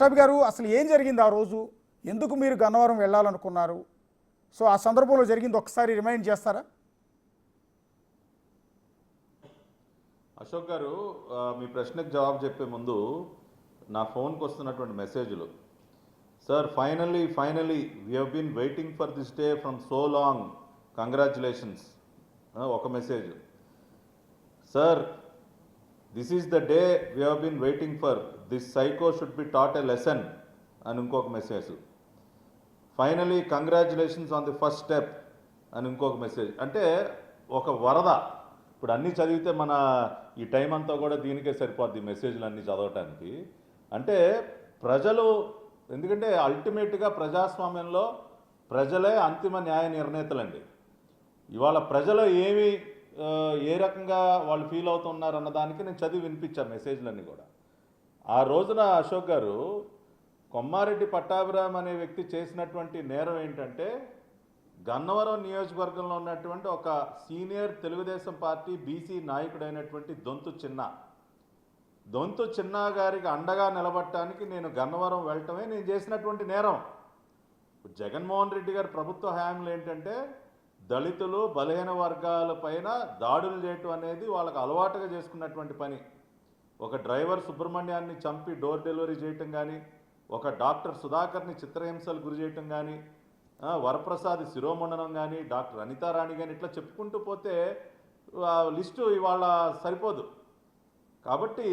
పట్టాభి గారు, అసలు ఏం జరిగింది ఆ రోజు? ఎందుకు మీరు గన్నవరం వెళ్ళాలనుకున్నారు? సో ఆ సందర్భంలో జరిగింది ఒకసారి రిమైండ్ చేస్తారా? అశోక్ గారు, మీ ప్రశ్నకు జవాబు చెప్పే ముందు నా ఫోన్కి వస్తున్నటువంటి మెసేజ్లు, sir finally we have been waiting for this day from so long, congratulations ఒక message. Sir, this is the day we have been waiting for, this psycho should be taught a lesson అని ఇంకొక message. Finally congratulations on the first step అని ఇంకొక message. అంటే ఒక వరద. ఇప్పుడు అన్నీ చదివితే మన ఈ టైం అంతా కూడా దీనికే సరిపోద్ది, మెసేజ్లు అన్నీ చదవటానికి. అంటే ప్రజలు, ఎందుకంటే అల్టిమేట్గా ప్రజాస్వామ్యంలో ప్రజలే అంతిమ న్యాయ నిర్ణేతలండి. ఇవాళ ప్రజలు ఏ రకంగా వాళ్ళు ఫీల్ అవుతున్నారు అన్నదానికి నేను చదివి వినిపించాను మెసేజ్లన్నీ కూడా. ఆ రోజున అశోక్ గారు, కొమ్మారెడ్డి పట్టాభిరామ్ అనే వ్యక్తి చేసినటువంటి నేరం ఏంటంటే, గన్నవరం నియోజకవర్గంలో ఉన్నటువంటి ఒక సీనియర్ తెలుగుదేశం పార్టీ బీసీ నాయకుడైనటువంటి దొంతు చిన్న గారికి అండగా నిలబడటానికి నేను గన్నవరం వెళ్ళటమే నేను చేసినటువంటి నేరం. జగన్మోహన్ రెడ్డి గారి ప్రభుత్వ హయాంలో ఏంటంటే, దళితులు బలహీన వర్గాల పైన దాడులు చేయటం అనేది వాళ్ళకు అలవాటుగా చేసుకున్నటువంటి పని. ఒక డ్రైవర్ సుబ్రహ్మణ్యాన్ని చంపి డోర్ డెలివరీ చేయటం కానీ, ఒక డాక్టర్ సుధాకర్ని చిత్రహింసలు గురి చేయటం కానీ, వరప్రసాద్ శిరోమండనం కానీ, డాక్టర్ అనితారాణి కానీ, ఇట్లా చెప్పుకుంటూ పోతే లిస్టు ఇవాళ సరిపోదు. కాబట్టి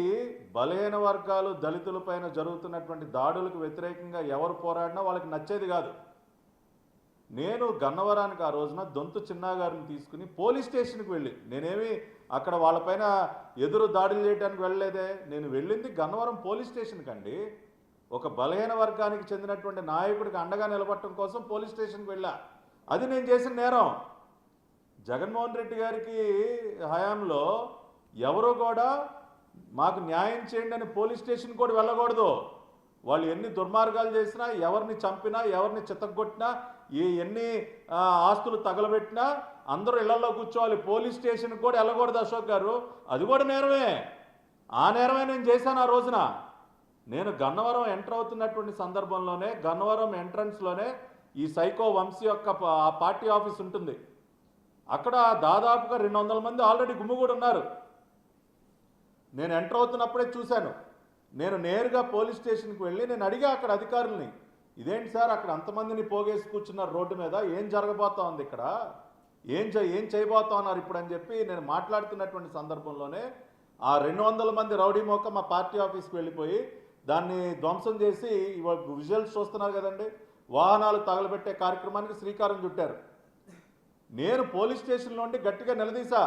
బలహీన వర్గాలు దళితులపైన జరుగుతున్నటువంటి దాడులకు వ్యతిరేకంగా ఎవరు పోరాడినా వాళ్ళకి నచ్చేది కాదు. నేను గన్నవరానికి ఆ రోజున దొంతు చిన్నా గారిని తీసుకుని పోలీస్ స్టేషన్కి వెళ్ళి, నేనేమి అక్కడ వాళ్ళపైన ఎదురు దాడులు చేయడానికి వెళ్ళలేదే, నేను వెళ్ళింది గన్నవరం పోలీస్ స్టేషన్కి అండి. ఒక బలహీన వర్గానికి చెందినటువంటి నాయకుడికి అండగా నిలబడటం కోసం పోలీస్ స్టేషన్కి వెళ్ళా. అది నేను చేసిన నేరం. జగన్మోహన్ రెడ్డి గారికి హయాంలో ఎవరు కూడా మాకు న్యాయం చేయండి అని పోలీస్ స్టేషన్ కూడా వెళ్ళకూడదు. వాళ్ళు ఎన్ని దుర్మార్గాలు చేసినా, ఎవరిని చంపినా, ఎవరిని చితగ్గొట్టినా, ఎన్ని ఆస్తులు తగలబెట్టినా అందరూ ఇళ్లలో కూర్చోవాలి. పోలీస్ స్టేషన్కి కూడా వెళ్ళకూడదు అశోక్ గారు. అది కూడా నేరమే. ఆ నేరమే నేను చేశాను ఆ రోజున. నేను గన్నవరం ఎంటర్ అవుతున్నటువంటి సందర్భంలోనే, గన్నవరం ఎంట్రన్స్లోనే ఈ సైకో వంశీ యొక్క పార్టీ ఆఫీస్ ఉంటుంది. అక్కడ దాదాపుగా 200 మంది ఆల్రెడీ గుమ్మిగూడి ఉన్నారు. నేను ఎంటర్ అవుతున్నప్పుడే చూశాను. నేను నేరుగా పోలీస్ స్టేషన్కి వెళ్ళి నేను అడిగా అక్కడ అధికారుల్ని, ఇదేంటి సార్ అక్కడ అంతమందిని పోగేసి కూర్చున్నారు రోడ్డు మీద, ఏం జరగబోతా ఉంది ఇక్కడ, ఏం చేయబోతా ఉన్నారు ఇప్పుడు అని చెప్పి నేను మాట్లాడుతున్నటువంటి సందర్భంలోనే ఆ 200 మంది రౌడీ మోక మా పార్టీ ఆఫీస్కి వెళ్ళిపోయి దాన్ని ధ్వంసం చేసి, ఇవాళ విజువల్స్ చూస్తున్నారు కదండి, వాహనాలు తగలబెట్టే కార్యక్రమానికి శ్రీకారం చుట్టారు. నేను పోలీస్ స్టేషన్లో ఉండి గట్టిగా నిలదీశా,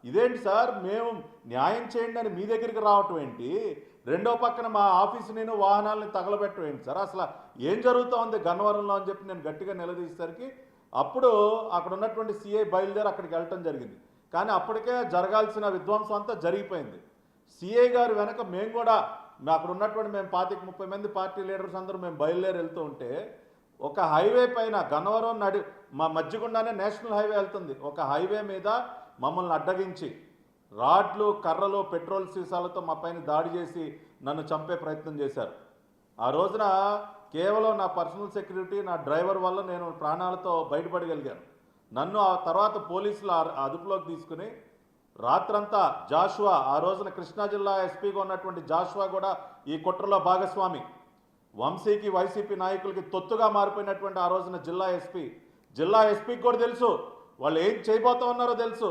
ఇదేంటి సార్ మేము న్యాయం చేయండి అని మీ దగ్గరికి రావటం ఏంటి, రెండో పక్కన మా ఆఫీసు నేను వాహనాలని తగలబెట్టడం ఏంటి సార్, అసలు ఏం జరుగుతూ ఉంది గన్నవరంలో అని చెప్పి నేను గట్టిగా నిలదీసేసరికి అప్పుడు అక్కడ ఉన్నటువంటి సిఐ బయలుదేరి అక్కడికి వెళ్ళటం జరిగింది. కానీ అప్పటికే జరగాల్సిన విధ్వంసం అంతా జరిగిపోయింది. సిఐ గారు వెనక మేము కూడా అక్కడ ఉన్నటువంటి మేము 25-30 మంది పార్టీ లీడర్స్ అందరూ మేము బయలుదేరి వెళ్తూ ఉంటే, ఒక హైవే పైన గన్నవరం మా మధ్యగుండానే నేషనల్ హైవే వెళ్తుంది, ఒక హైవే మీద మమ్మల్ని అడ్డగించి రాడ్లు, కర్రలు, పెట్రోల్ సీసాలతో మా పైన దాడి చేసి నన్ను చంపే ప్రయత్నం చేశారు. ఆ రోజున కేవలం నా పర్సనల్ సెక్యూరిటీ, నా డ్రైవర్ వల్ల నేను ప్రాణాలతో బయటపడగలిగాను. నన్ను ఆ తర్వాత పోలీసులు అదుపులోకి తీసుకుని రాత్రంతా జాషువా, ఆ రోజున కృష్ణా జిల్లా ఎస్పీగా ఉన్నటువంటి జాషువా కూడా ఈ కుట్రలో భాగస్వామి. వంశీకి, వైసీపీ నాయకులకి తొత్తుగా మారిపోయినటువంటి ఆ రోజున జిల్లా ఎస్పీకి కూడా తెలుసు వాళ్ళు ఏం చేయబోతా ఉన్నారో తెలుసు.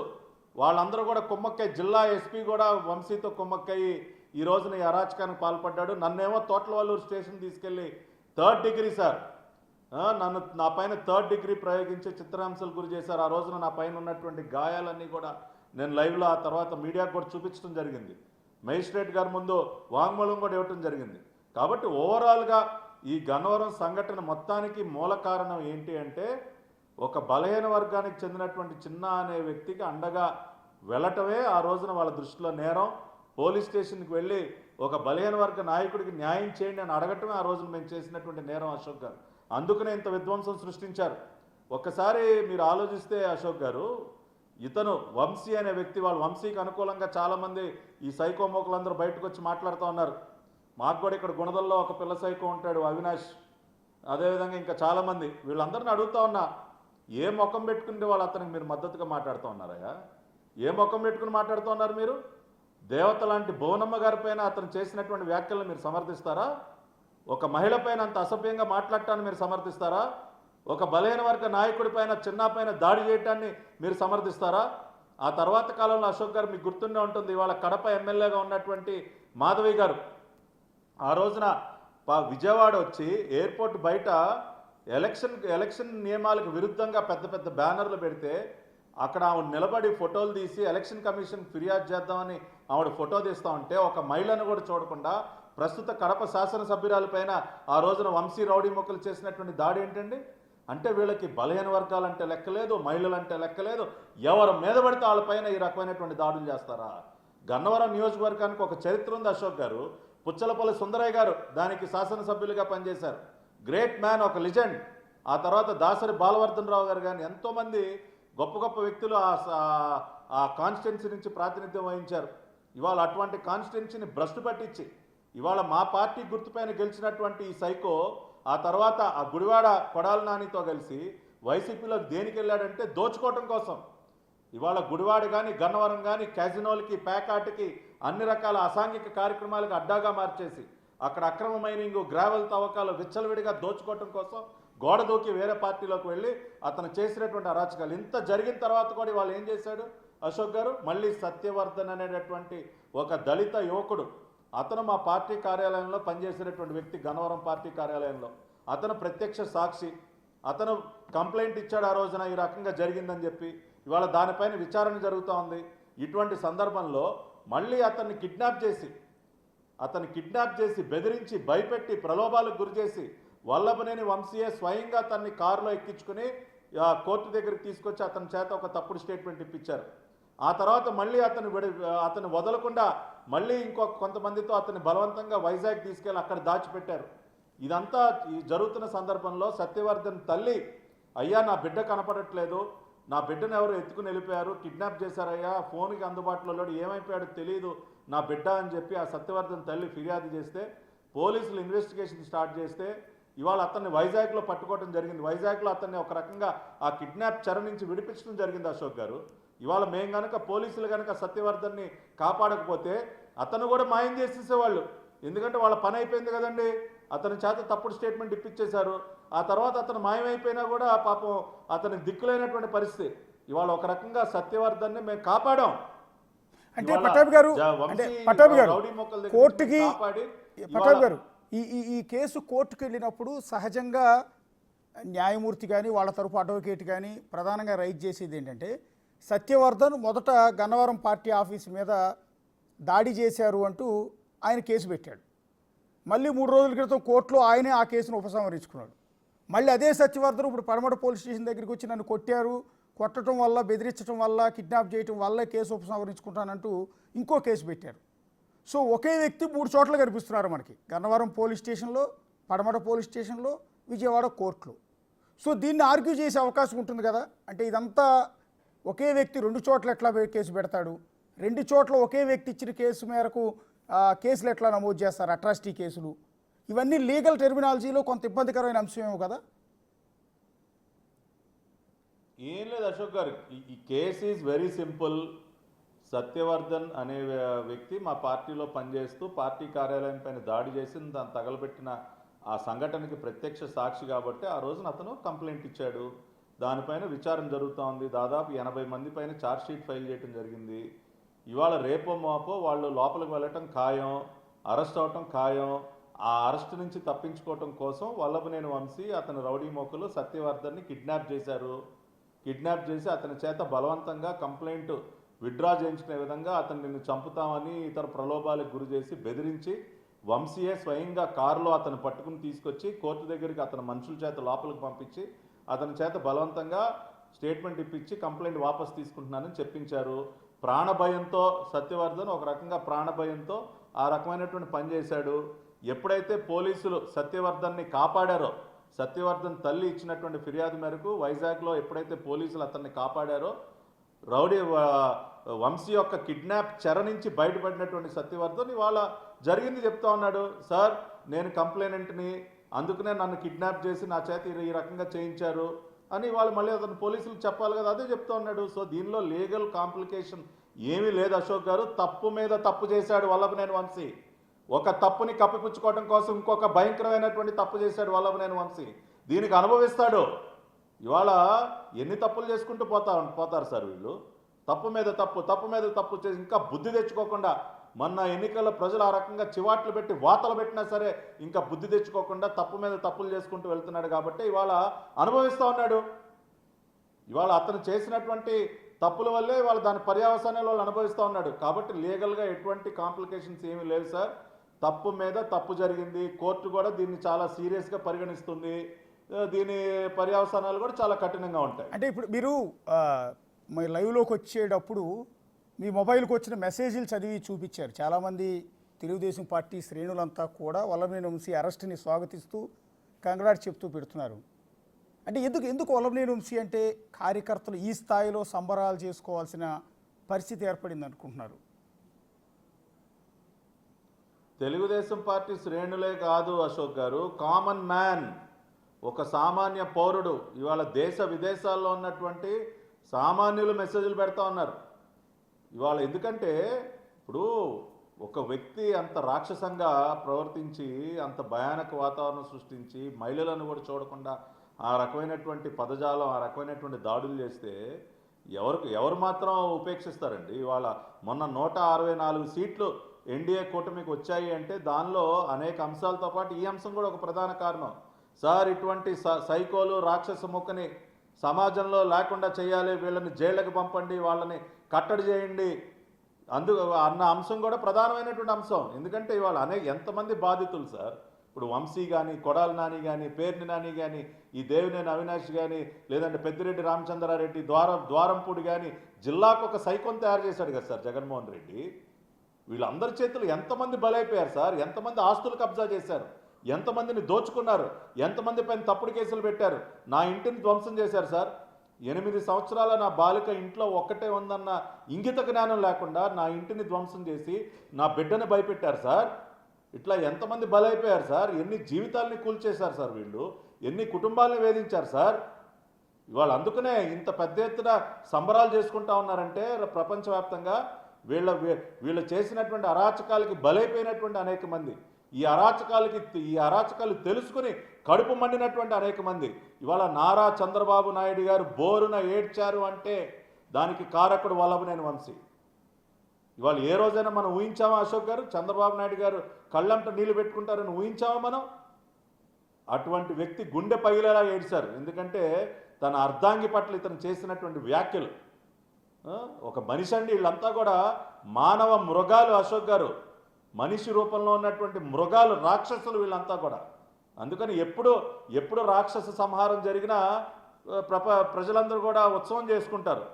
వాళ్ళందరూ కూడా కుమ్మక్కై, జిల్లా ఎస్పీ కూడా వంశీతో కుమ్మక్కయ్యి ఈ రోజున ఈ అరాచకానికి పాల్పడ్డాడు. నన్నేమో తోటలవల్లూరు స్టేషన్ తీసుకెళ్ళి 3rd డిగ్రీ సార్, నా పైన 3rd డిగ్రీ ప్రయోగించి చిత్రహింసలు గురి చేశారు. ఆ రోజున నా పైన ఉన్నటువంటి గాయాలన్నీ కూడా నేను లైవ్లో ఆ తర్వాత మీడియాకు కూడా చూపించడం జరిగింది. మేజిస్ట్రేట్ గారి ముందు వాంగ్మూలం కూడా ఇవ్వటం జరిగింది. కాబట్టి ఓవరాల్గా ఈ గన్నవరం సంఘటన మొత్తానికి మూల కారణం ఏంటి అంటే, ఒక బలహీన వర్గానికి చెందినటువంటి చిన్న అనే వ్యక్తికి అండగా వెళ్ళటమే ఆ రోజున వాళ్ళ దృష్టిలో నేరం. పోలీస్ స్టేషన్కి వెళ్ళి ఒక బలహీన వర్గ నాయకుడికి న్యాయం చేయండి అని అడగటమే ఆ రోజున మేము చేసినటువంటి నేరం అశోక్ గారు. అందుకనే ఇంత విధ్వంసం సృష్టించారు. ఒక్కసారి మీరు ఆలోచిస్తే అశోక్ గారు, ఇతను వంశీ అనే వ్యక్తి, వాళ్ళు వంశీకి అనుకూలంగా చాలామంది ఈ సైకో మోకులందరూ బయటకు వచ్చి మాట్లాడుతూ ఉన్నారు. మాకు కూడా ఇక్కడ గుణదల్లో ఒక పిల్ల సైకో ఉంటాడు అవినాష్, అదేవిధంగా ఇంకా చాలామంది. వీళ్ళందరిని అడుగుతా ఉన్నా, ఏ ముఖం పెట్టుకుంటే వాళ్ళు అతనికి మీరు మద్దతుగా మాట్లాడుతూ ఉన్నారయ్యా? ఏ ముఖం పెట్టుకుని మాట్లాడుతూ ఉన్నారు మీరు? దేవత లాంటి భువనమ్మ గారి పైన అతను చేసినటువంటి వ్యాఖ్యలను మీరు సమర్థిస్తారా? ఒక మహిళ పైన అంత అసభ్యంగా మాట్లాడటాన్ని మీరు సమర్థిస్తారా? ఒక బలహీన వర్గ నాయకుడి పైన చిన్న పైన దాడి చేయటాన్ని మీరు సమర్థిస్తారా? ఆ తర్వాత కాలంలో అశోక్ గారు మీకు గుర్తుండే ఉంటుంది, ఇవాళ కడప ఎమ్మెల్యేగా ఉన్నటువంటి మాధవి గారు ఆ రోజున విజయవాడ వచ్చి ఎయిర్పోర్ట్ బయట ఎలక్షన్ నియమాలకు విరుద్ధంగా పెద్ద పెద్ద బ్యానర్లు పెడితే అక్కడ ఆవిడ నిలబడి ఫోటోలు తీసి ఎలక్షన్ కమిషన్ ఫిర్యాదు చేద్దామని ఆవిడ ఫోటో తీస్తూ ఉంటే ఒక మహిళను కూడా చూడకుండా ప్రస్తుత కడప శాసనసభ్యురాలపైన ఆ రోజున వంశీ రౌడీ మొక్కలు చేసినటువంటి దాడి ఏంటండి? అంటే వీళ్ళకి బలహీన వర్గాలంటే లెక్కలేదు, మహిళలంటే లెక్కలేదు, ఎవరు మీద పడితే వాళ్ళపైన ఈ రకమైనటువంటి దాడులు చేస్తారా? గన్నవరం నియోజకవర్గానికి ఒక చరిత్ర ఉంది అశోక్ గారు. పుచ్చలపల్లి సుందరయ్య గారు దానికి శాసనసభ్యులుగా పనిచేశారు. గ్రేట్ మ్యాన్, ఒక లెజెండ్. ఆ తర్వాత దాసరి బాలవర్ధన్ రావు గారు కానీ ఎంతోమంది గొప్ప గొప్ప వ్యక్తులు ఆ కాన్స్టిట్యున్సీ నుంచి ప్రాతినిధ్యం వహించారు. ఇవాళ అటువంటి కాన్స్టిట్యున్సీని భ్రష్టు పట్టించి ఇవాళ మా పార్టీ గుర్తుపైన గెలిచినటువంటి ఈ సైకో ఆ తర్వాత ఆ గుడివాడ కొడాల నానితో కలిసి వైసీపీలోకి దేనికి వెళ్ళాడంటే దోచుకోవటం కోసం. ఇవాళ గుడివాడ కానీ గన్నవరం కానీ క్యాజినోలకి, ప్యాకాట్కి, అన్ని రకాల అసాంఘిక కార్యక్రమాలకు అడ్డాగా మార్చేసి అక్కడ అక్రమ మైనింగ్, గ్రావెల్ తవ్వకాలు విచ్చలవిడిగా దోచుకోవటం కోసం గోడ దూకి వేరే పార్టీలోకి వెళ్ళి అతను చేసినటువంటి అరాచకాలు. ఇంత జరిగిన తర్వాత కూడా వాళ్ళు ఏం చేశాడు అశోక్ గారు? మళ్ళీ సత్యవర్ధన్ అనేటటువంటి ఒక దళిత యువకుడు, అతను మా పార్టీ కార్యాలయంలో పనిచేసినటువంటి వ్యక్తి, గన్నవరం పార్టీ కార్యాలయంలో అతను ప్రత్యక్ష సాక్షి. అతను కంప్లైంట్ ఇచ్చాడు ఆ రోజున ఈ రకంగా జరిగిందని చెప్పి. ఇవాళ దానిపైన విచారణ జరుగుతూ ఉంది. ఇటువంటి సందర్భంలో మళ్ళీ అతన్ని కిడ్నాప్ చేసి బెదిరించి భయపెట్టి ప్రలోభాలకు గురి చేసి వల్లభనేని వంశీయే స్వయంగా తన్ని కారులో ఎక్కించుకుని కోర్టు దగ్గరికి తీసుకొచ్చి అతని చేత ఒక తప్పుడు స్టేట్మెంట్ ఇప్పించారు. ఆ తర్వాత మళ్ళీ అతను వదలకుండా మళ్ళీ కొంతమందితో అతన్ని బలవంతంగా వైజాగ్ తీసుకెళ్ళి అక్కడ దాచిపెట్టారు. ఇదంతా ఈ జరుగుతున్న సందర్భంలో సత్యవర్ధన్ తల్లి, అయ్యా నా బిడ్డ కనపడట్లేదు, నా బిడ్డను ఎవరు ఎత్తుకుని వెళ్ళిపోయారు, కిడ్నాప్ చేశారయ్యా, ఫోన్కి అందుబాటులో లేడు, ఏమైపోయాడో తెలియదు నా బిడ్డ అని చెప్పి ఆ సత్యవర్ధన్ తల్లి ఫిర్యాదు చేస్తే పోలీసులు ఇన్వెస్టిగేషన్ స్టార్ట్ చేస్తే ఇవాళ అతన్ని వైజాగ్లో పట్టుకోవడం జరిగింది. వైజాగ్లో అతన్ని ఒక రకంగా ఆ కిడ్నాప్ చెర నుంచి విడిపించడం జరిగింది అశోక్ గారు. ఇవాళ మేము కనుక పోలీసులు కనుక సత్యవర్ధన్ని కాపాడకపోతే అతను కూడా మాయం చేసేసేవాళ్ళు. ఎందుకంటే వాళ్ళ పని అయిపోయింది కదండి, అతని చేత తప్పుడు స్టేట్మెంట్ ఇప్పించేశారు. ఆ తర్వాత అతను మాయమైపోయినా కూడా పాపం అతనికి దిక్కులేనటువంటి పరిస్థితి. ఇవాళ ఒక రకంగా సత్యవర్ధన్ని మేము కాపాడాం. అంటే పటాబ్ గారు కోర్టుకి పటాబ్ గారు ఈ కేసు కోర్టుకు వెళ్ళినప్పుడు సహజంగా న్యాయమూర్తి కానీ వాళ్ళ తరపు అడ్వకేట్ కానీ ప్రధానంగా రైజ్ చేసేది ఏంటంటే, సత్యవర్ధన్ మొదట గన్నవరం పార్టీ ఆఫీస్ మీద దాడి చేశారు అంటూ ఆయన కేసు పెట్టాడు. మళ్ళీ 3 రోజుల క్రితం కోర్టులో ఆయనే ఆ కేసును ఉపసంహరించుకున్నాడు. మళ్ళీ అదే సత్యవర్ధన్ ఇప్పుడు పడమట పోలీస్ స్టేషన్ దగ్గరికి వచ్చి నన్ను కొట్టడం వల్ల, బెదిరించడం వల్ల, కిడ్నాప్ చేయడం వల్ల కేసు ఉపసంహరించుకుంటానంటూ ఇంకో కేసు పెట్టారు. సో ఒకే వ్యక్తి 3 చోట్ల కనిపిస్తున్నారు మనకి, గన్నవరం పోలీస్ స్టేషన్లో, పడమట పోలీస్ స్టేషన్లో, విజయవాడ కోర్టులో. సో దీన్ని ఆర్గ్యూ చేసే అవకాశం ఉంటుంది కదా. అంటే ఇదంతా ఒకే వ్యక్తి 2 చోట్ల ఎట్లా కేసు పెడతాడు, 2 చోట్ల ఒకే వ్యక్తి ఇచ్చిన కేసు మేరకు కేసులు ఎట్లా నమోదు చేస్తారు, అట్రాసిటీ కేసులు, ఇవన్నీ లీగల్ టెర్మినాలజీలో కొంత ఇబ్బందికరమైన అంశమేమో కదా. ఏం లేదు అశోక్ గారు, ఈ case is very simple. Satyavardhan అనే వ్యక్తి మా పార్టీలో పనిచేస్తూ పార్టీ కార్యాలయం పైన దాడి చేసి దాన్ని తగలబెట్టిన ఆ సంఘటనకి ప్రత్యక్ష సాక్షి కాబట్టి ఆ రోజున అతను కంప్లైంట్ ఇచ్చాడు. దానిపైన విచారణ జరుగుతూ ఉంది. దాదాపు 80 మంది పైన ఛార్జ్షీట్ ఫైల్ చేయడం జరిగింది. ఇవాళ రేపో మాపో వాళ్ళు లోపలికి వెళ్ళటం ఖాయం, అరెస్ట్ అవటం ఖాయం. ఆ అరెస్ట్ నుంచి తప్పించుకోవటం కోసం వల్లభనేని వంశీ అతని రౌడీ మోకలు సత్యవర్ధన్ని కిడ్నాప్ చేశారు. కిడ్నాప్ చేసి అతని చేత బలవంతంగా కంప్లైంట్ విత్డ్రా చేయించుకునే విధంగా అతను నిన్ను చంపుతామని ఇతర ప్రలోభాలకు గురి చేసి బెదిరించి వంశీయే స్వయంగా కారులో అతను పట్టుకుని తీసుకొచ్చి కోర్టు దగ్గరికి అతని మనుషుల చేత లోపలికి పంపించి అతని చేత బలవంతంగా స్టేట్మెంట్ ఇప్పించి కంప్లైంట్ వాపస్ తీసుకుంటున్నానని చెప్పించారు. ప్రాణభయంతో సత్యవర్ధన్ ఒక రకంగా ప్రాణభయంతో ఆ రకమైనటువంటి పని చేశాడు. ఎప్పుడైతే పోలీసులు సత్యవర్ధన్ని కాపాడారో, సత్యవర్ధన్ తల్లి ఇచ్చినటువంటి ఫిర్యాదు మేరకు వైజాగ్లో ఎప్పుడైతే పోలీసులు అతన్ని కాపాడారో, రౌడీ వంశీ యొక్క కిడ్నాప్ చెర నుంచి బయటపడినటువంటి సత్యవర్ధన్ ఇవాళ జరిగింది చెప్తా ఉన్నాడు. సార్ నేను కంప్లైనెంట్ని, అందుకనే నన్ను కిడ్నాప్ చేసి నా చేత ఈ రకంగా చేయించారు అని వాళ్ళు మళ్ళీ అతను పోలీసులకు చెప్పాలి కదా, అదే చెప్తా ఉన్నాడు. సో దీనిలో లీగల్ కాంప్లికేషన్ ఏమీ లేదు అశోక్ గారు. తప్పు మీద తప్పు చేశాడు వల్లభనేని వంశీ. ఒక తప్పుని కప్పిపుచ్చుకోవడం కోసం ఇంకొక భయంకరమైనటువంటి తప్పు చేశాడు వల్లభనేని వంశీ. దీనికి అనుభవిస్తాడు. ఇవాళ ఎన్ని తప్పులు చేసుకుంటూ పోతారు సార్ వీళ్ళు. తప్పు మీద తప్పు చేసి ఇంకా బుద్ధి తెచ్చుకోకుండా, మొన్న ఎన్నికల్లో ప్రజలు ఆ రకంగా చివాట్లు పెట్టి వాతలు పెట్టినా సరే ఇంకా బుద్ధి తెచ్చుకోకుండా తప్పు మీద తప్పులు చేసుకుంటూ వెళ్తున్నాడు. కాబట్టి ఇవాళ అనుభవిస్తూ ఉన్నాడు. ఇవాళ అతను చేసినటువంటి తప్పుల వల్లే వాళ్ళు దాని పర్యవసానాలు వాళ్ళు అనుభవిస్తూ ఉన్నాడు. కాబట్టి లీగల్గా ఎటువంటి కాంప్లికేషన్స్ ఏమీ లేవు సార్. తప్పు మీద తప్పు జరిగింది. కోర్టు కూడా దీన్ని చాలా సీరియస్గా పరిగణిస్తుంది. దీని పర్యవసానాలు కూడా చాలా కఠినంగా ఉంటాయి. అంటే ఇప్పుడు మీరు మీ లైవ్లోకి వచ్చేటప్పుడు మీ మొబైల్కి వచ్చిన మెసేజ్లు చదివి చూపించారు. చాలామంది తెలుగుదేశం పార్టీ శ్రేణులంతా కూడా వల్లభనేని వంశీ అరెస్ట్ని స్వాగతిస్తూ కంగ్రాట్స్ చెప్తూ పెడుతున్నారు. అంటే ఎందుకు వల్లభనేని వంశీ అంటే కార్యకర్తలు ఈ స్థాయిలో సంబరాలు చేసుకోవాల్సిన పరిస్థితి ఏర్పడింది అనుకుంటున్నారు? తెలుగుదేశం పార్టీ శ్రేణులే కాదు అశోక్ గారు, కామన్ మ్యాన్, ఒక సామాన్య పౌరుడు ఇవాళ దేశ విదేశాల్లో ఉన్నటువంటి సామాన్యులు మెసేజ్లు పెడతా ఉన్నారు ఇవాళ. ఎందుకంటే ఇప్పుడు ఒక వ్యక్తి అంత రాక్షసంగా ప్రవర్తించి అంత భయానక వాతావరణం సృష్టించి మహిళలను కూడా చూడకుండా ఆ రకమైనటువంటి పదజాలం, ఆ రకమైనటువంటి దాడులు చేస్తే ఎవరు మాత్రం ఉపేక్షిస్తారండి? ఇవాళ మొన్న 164 సీట్లు ఎన్డీఏ కూటమికి వచ్చాయి అంటే దానిలో అనేక అంశాలతో పాటు ఈ అంశం కూడా ఒక ప్రధాన కారణం. సార్ ఇటువంటి సైకోలు రాక్షస ముక్కని సమాజంలో లేకుండా చేయాలి, వీళ్ళని జైళ్ళకి పంపండి, వాళ్ళని కట్టడి చేయండి అన్న అంశం కూడా ప్రధానమైనటువంటి అంశం. ఎందుకంటే ఇవాళ ఎంతమంది బాధితులు సార్. ఇప్పుడు వంశీ కానీ, కొడాలి నాని కానీ, పేర్ని నాని కానీ, ఈ దేవినేని అవినాష్ కానీ, లేదంటే పెద్దిరెడ్డి రామచంద్రారెడ్డి, ద్వారంపూడి కానీ, జిల్లాకు ఒక సైకోన్ తయారు చేశాడు కదా సార్ జగన్మోహన్ రెడ్డి. వీళ్ళందరి చేతులు ఎంతమంది బలైపోయారు సార్? ఎంతమంది ఆస్తులు కబ్జా చేశారు? ఎంతమందిని దోచుకున్నారు? ఎంతమంది పైన తప్పుడు కేసులు పెట్టారు? నా ఇంటిని ధ్వంసం చేశారు సార్. 8 సంవత్సరాల నా బాలిక ఇంట్లో ఒక్కటే ఉందన్న ఇంగిత జ్ఞానం లేకుండా నా ఇంటిని ధ్వంసం చేసి నా బిడ్డని భయపెట్టారు సార్. ఇట్లా ఎంతమంది బలైపోయారు సార్? ఎన్ని జీవితాలని కూల్చేశారు సార్ వీళ్ళు? ఎన్ని కుటుంబాలను వేధించారు సార్? ఇవాళ అందుకనే ఇంత పెద్ద ఎత్తున సంబరాలు చేసుకుంటా ఉన్నారంటే ప్రపంచవ్యాప్తంగా వీళ్ళు చేసినటువంటి అరాచకాలకి బలైపోయినటువంటి అనేక మంది, ఈ అరాచకాలు తెలుసుకుని కడుపు మండినటువంటి అనేక మంది ఇవాళ నారా చంద్రబాబు నాయుడు గారు బోరున ఏడ్చారు అంటే దానికి కారకుడు వల్లభనేని వంశీ. ఇవాళ ఏ రోజైనా మనం ఊహించామా అశోక్ గారు చంద్రబాబు నాయుడు గారు కళ్ళంట నీళ్లు పెట్టుకుంటారని ఊహించామా మనం? అటువంటి వ్యక్తి గుండె పగిలేలా ఏడ్చారు. ఎందుకంటే తన అర్ధాంగి పట్ల ఇతను చేసినటువంటి వ్యాఖ్యలు. ఒక మనిషి అండి, వీళ్ళంతా కూడా మానవ మృగాలు అశోక్ గారు. మనిషి రూపంలో ఉన్నటువంటి మృగాలు, రాక్షసులు వీళ్ళంతా కూడా. అందుకని ఎప్పుడు రాక్షస సంహారం జరిగినా ప్రజలందరూ కూడా ఉత్సవం చేసుకుంటారు.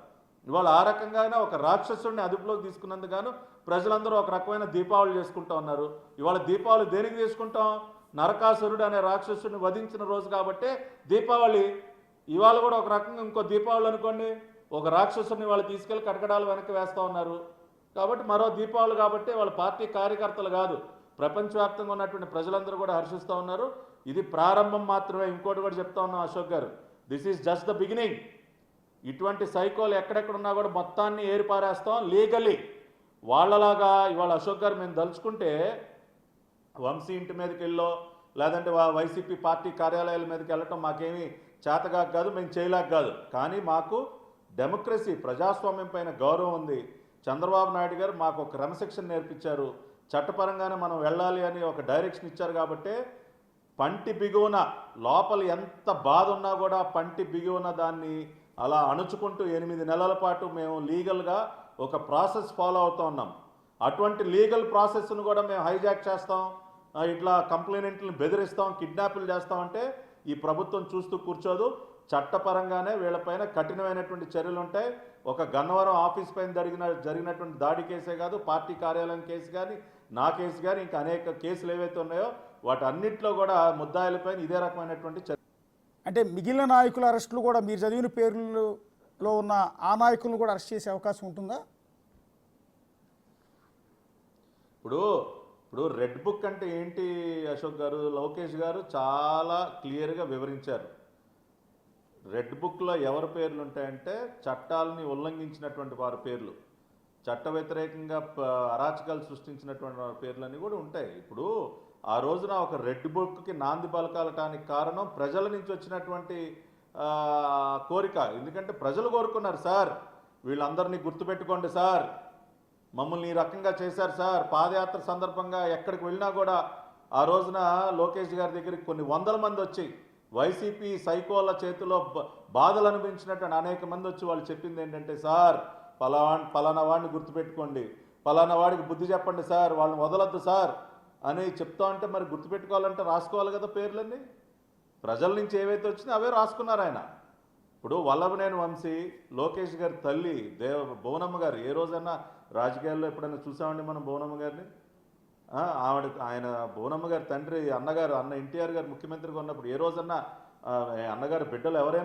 ఇవాళ ఆ రకంగానే ఒక రాక్షసుడిని అదుపులోకి తీసుకున్నందుకు ప్రజలందరూ ఒక రకమైన దీపావళి చేసుకుంటూ ఉన్నారు. ఇవాళ దీపావళి దేనికి చేసుకుంటాం? నరకాసురుడు అనే రాక్షసుడిని వధించిన రోజు కాబట్టి దీపావళి. ఇవాళ కూడా ఒక రకంగా ఇంకో దీపావళి అనుకోండి, ఒక రాక్షసుడిని వాళ్ళు తీసుకెళ్లి కటకడాలు వెనక్కి వేస్తూ ఉన్నారు. కాబట్టి మరో దీపావళి కాబట్టి వాళ్ళ పార్టీ కార్యకర్తలు కాదు, ప్రపంచవ్యాప్తంగా ఉన్నటువంటి ప్రజలందరూ కూడా హర్షిస్తూ ఉన్నారు. ఇది ప్రారంభం మాత్రమే. ఇంకోటి కూడా చెప్తా ఉన్నాం Ashok garu, this is just the beginning. ఇటువంటి సైకోలు ఎక్కడెక్కడ ఉన్నా కూడా మొత్తాన్ని ఏరిపారేస్తాం లీగల్లీ. వాళ్ళలాగా ఇవాళ అశోక్ గారు మేము దలుచుకుంటే వంశీ ఇంటి మీదకి వెళ్ళో లేదంటే వైసీపీ పార్టీ కార్యాలయాల మీదకి వెళ్ళటం మాకేమీ చేతగా కాదు, మేము చేయలేక కాదు. కానీ మాకు డెమోక్రసీ, ప్రజాస్వామ్యం పైన గౌరవం ఉంది. చంద్రబాబు నాయుడు గారు మాకు ఒక క్రమశిక్షణ నేర్పించారు. చట్టపరంగానే మనం వెళ్ళాలి అని ఒక డైరెక్షన్ ఇచ్చారు. కాబట్టి పంటి బిగువన లోపల ఎంత బాధ ఉన్నా కూడా పంటి బిగువన దాన్ని అలా అణుచుకుంటూ 8 నెలల పాటు మేము లీగల్గా ఒక ప్రాసెస్ ఫాలో అవుతూ ఉన్నాం. అటువంటి లీగల్ ప్రాసెస్ను కూడా మేము హైజాక్ చేస్తాం, ఇట్లా కంప్లైనెంట్లను బెదిరిస్తాం, కిడ్నాపులు చేస్తామంటే ఈ ప్రభుత్వం చూస్తూ కూర్చోదు. చట్టపరంగానే వీళ్ళపైన కఠినమైనటువంటి చర్యలు ఉంటాయి. ఒక గన్నవరం ఆఫీస్ పైన జరిగినటువంటి దాడి కేసే కాదు, పార్టీ కార్యాలయం కేసు కానీ, నా కేసు కానీ, ఇంకా అనేక కేసులు ఏవైతే ఉన్నాయో వాటన్నిటిలో కూడా ముద్దాయిలపైన ఇదే రకమైనటువంటి చర్య. అంటే మిగిలిన నాయకుల అరెస్టులు కూడా మీరు చదివిన పేర్లలో ఉన్న ఆ నాయకులను కూడా అరెస్ట్ చేసే అవకాశం ఉంటుందా? ఇప్పుడు ఇప్పుడు రెడ్ బుక్ అంటే ఏంటి అశోక్ గారు, లోకేష్ గారు చాలా క్లియర్గా వివరించారు. రెడ్ బుక్లో ఎవరి పేర్లు ఉంటాయంటే చట్టాలని ఉల్లంఘించినటువంటి వారి పేర్లు, చట్ట వ్యతిరేకంగా అరాచకాలు సృష్టించినటువంటి వారి పేర్లన్నీ కూడా ఉంటాయి. ఇప్పుడు ఆ రోజున ఒక రెడ్ బుక్కి నాంది పలకాలటానికి కారణం ప్రజల నుంచి వచ్చినటువంటి కోరిక. ఎందుకంటే ప్రజలు కోరుకున్నారు, సార్ వీళ్ళందరినీ గుర్తుపెట్టుకోండి సార్, మమ్మల్ని ఈ రకంగా చేశారు సార్. పాదయాత్ర సందర్భంగా ఎక్కడికి వెళ్ళినా కూడా ఆ రోజున లోకేష్ గారి దగ్గరికి కొన్ని వందల మంది వచ్చి వైసీపీ సైకోల చేతిలో బాధలు అనిపించినటువంటి అనేక మంది వచ్చి వాళ్ళు చెప్పింది ఏంటంటే, సార్ పలానా వాడిని గుర్తుపెట్టుకోండి, పలానా వాడికి బుద్ధి చెప్పండి సార్, వాళ్ళని వదలొద్దు సార్ అని చెప్తా ఉంటే మరి గుర్తుపెట్టుకోవాలంటే రాసుకోవాలి కదా పేర్లన్నీ. ప్రజల నుంచి ఏవైతే వచ్చినాయో అవే రాసుకున్నారు ఆయన. ఇప్పుడు వల్లభనేని వంశీ, లోకేష్ గారి తల్లి భువనమ్మ గారు, ఏ రోజైనా రాజకీయాల్లో ఎప్పుడైనా చూసామండి మనం భువనమ్మ గారిని? ఆయన భువనమ్మ గారి తండ్రి అన్న ఎన్టీఆర్ గారు ముఖ్యమంత్రిగా ఉన్నప్పుడు ఏ రోజన్నా అన్నగారి బిడ్డలు ఎవరైనా